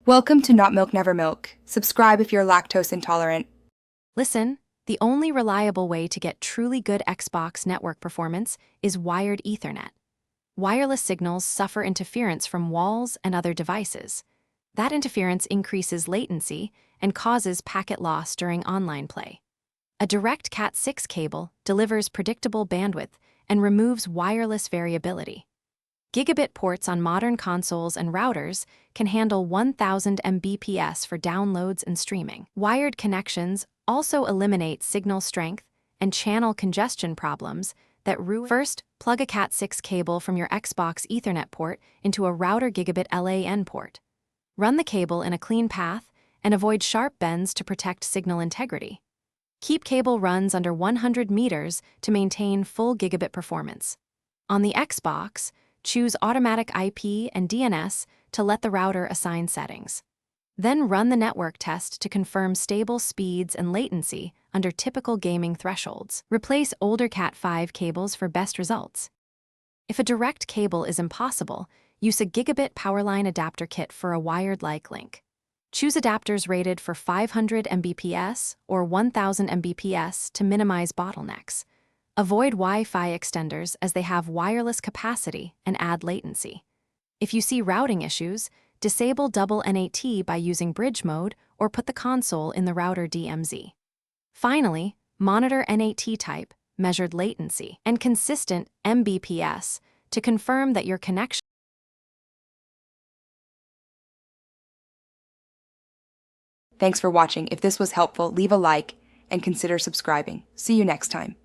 Welcome to Not Milk Never Milk. Subscribe if you're lactose intolerant. Listen, the only reliable way to get truly good Xbox network performance is wired Ethernet. Wireless signals suffer interference from walls and other devices. That interference increases latency and causes packet loss during online play. A direct Cat6 cable delivers predictable bandwidth and removes wireless variability. Gigabit ports on modern consoles and routers can handle 1000 Mbps for downloads and streaming. Wired connections also eliminate signal strength and channel congestion problems that ruin. First, plug a Cat6 cable from your Xbox Ethernet port into a router gigabit LAN port. Run the cable in a clean path and avoid sharp bends to protect signal integrity. Keep cable runs under 100 meters to maintain full gigabit performance. On the Xbox, choose automatic IP and DNS to let the router assign settings. Then run the network test to confirm stable speeds and latency under typical gaming thresholds. Replace older Cat5 cables for best results. If a direct cable is impossible, use a gigabit powerline adapter kit for a wired-like link. Choose adapters rated for 500 Mbps or 1000 Mbps to minimize bottlenecks. Avoid Wi-Fi extenders as they have wireless capacity and add latency. If you see routing issues, disable double NAT by using bridge mode or put the console in the router DMZ. Finally, monitor NAT type, measured latency, and consistent Mbps to confirm that your connection. Thanks for watching. If this was helpful, leave a like and consider subscribing. See you next time.